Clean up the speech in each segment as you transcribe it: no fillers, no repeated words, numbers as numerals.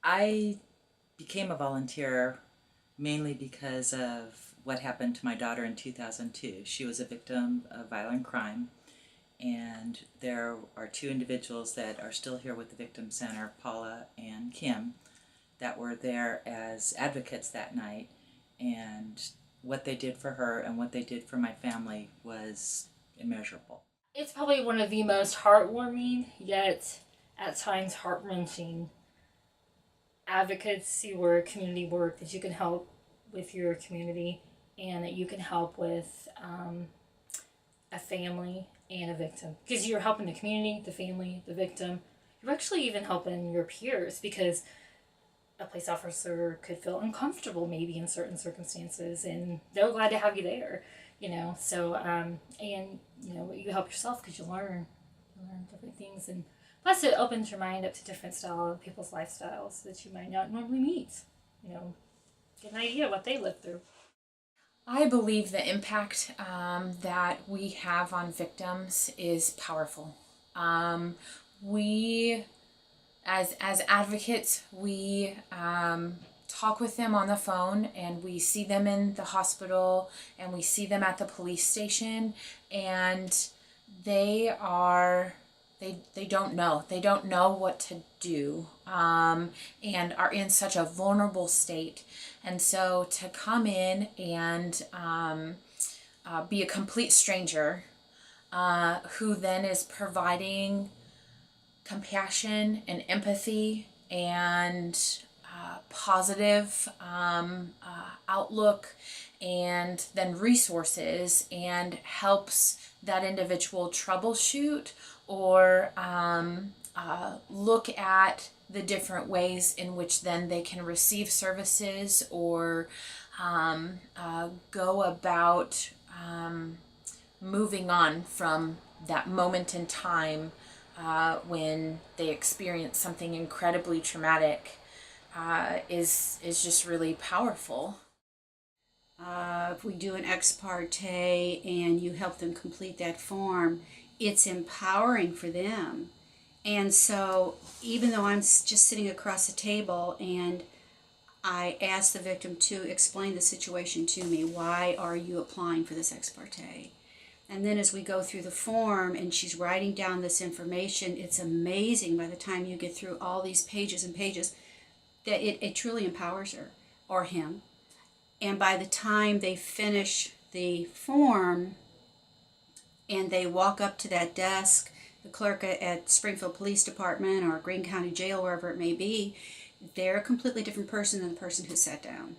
I became a volunteer mainly because of what happened to my daughter in 2002. She was a victim of violent crime, and there are two individuals that are still here with the Victim Center, Paula and Kim, that were there as advocates that night. And what they did for her and what they did for my family was immeasurable. It's probably one of the most heartwarming, yet at times heart-wrenching advocacy work, community work that you can help with your community and that you can help with a family and a victim. Because you're helping the community, the family, the victim. You're actually even helping your peers because a police officer could feel uncomfortable maybe in certain circumstances and they're glad to have you there, so and you help yourself because you learn different things, and plus it opens your mind up to different style of people's lifestyles that you might not normally meet, you know get an idea of what they live through. I believe the impact that we have on victims is powerful. We, as advocates, we talk with them on the phone, and we see them in the hospital, and we see them at the police station, and they are they don't know what to do, and are in such a vulnerable state. And so to come in and be a complete stranger, who then is providing compassion and empathy and positive outlook, and then resources, and helps that individual troubleshoot or look at the different ways in which then they can receive services, or go about moving on from that moment in time when they experience something incredibly traumatic, is just really powerful. If we do an ex parte and you help them complete that form, it's empowering for them. And so, even though I'm just sitting across the table and I ask the victim to explain the situation to me, why are you applying for this ex parte? And then as we go through the form and she's writing down this information, it's amazing by the time you get through all these pages and pages that it truly empowers her or him. And by the time they finish the form and they walk up to that desk, the clerk at Springfield Police Department or Greene County Jail, wherever it may be, they're a completely different person than the person who sat down.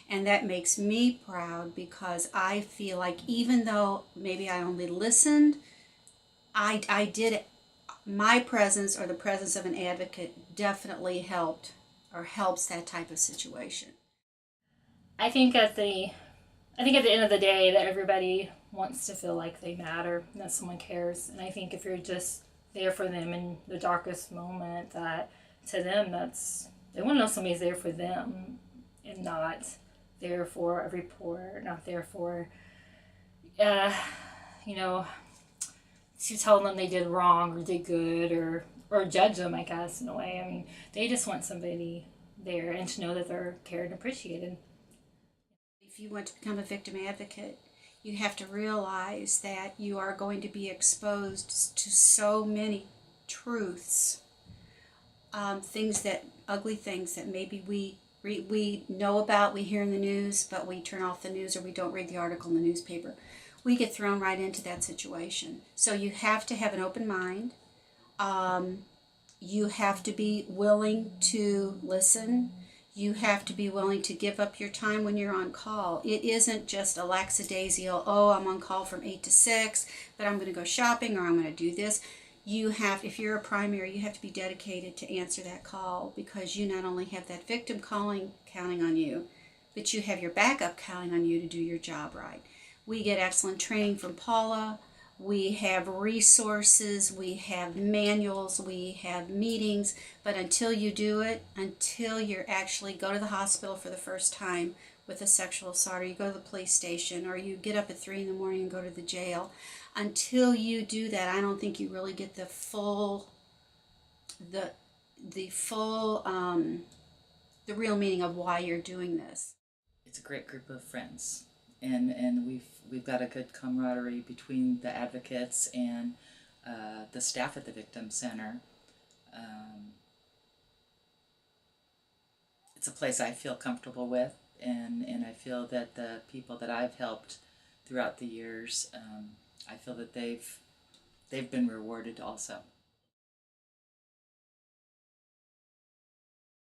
And that makes me proud because I feel like even though maybe I only listened, I did, my presence or the presence of an advocate definitely helped or helps that type of situation. I think at the I think at the end of the day that everybody wants to feel like they matter and that someone cares. And I think if you're just there for them in the darkest moment, that to them that's they want to know somebody's there for them and not there for a report, not there for uh, you know to tell them they did wrong or did good or judge them, I guess, in a way. I mean, they just want somebody there and to know that they're cared and appreciated. If you want to become a victim advocate, you have to realize that you are going to be exposed to so many truths, ugly things that maybe we know about, we hear in the news, but we turn off the news or we don't read the article in the newspaper. We get thrown right into that situation. So you have to have an open mind. You have to be willing to listen. You have to be willing to give up your time when you're on call. It isn't just a lackadaisical, oh, I'm on call from 8 to 6, but I'm going to go shopping or I'm going to do this. You have, if you're a primary, you have to be dedicated to answer that call because you not only have that victim counting on you, but you have your backup counting on you to do your job right. We get excellent training from Paula. We have resources, we have manuals, we have meetings, but until you do it, until you actually go to the hospital for the first time with a sexual assault, or you go to the police station, or you get up at 3 in the morning and go to the jail, until you do that, I don't think you really get the full the real meaning of why you're doing this. It's a great group of friends, and we've got a good camaraderie between the advocates and the staff at the Victim Center. It's a place I feel comfortable with, and I feel that the people that I've helped throughout the years, I feel that they've been rewarded also.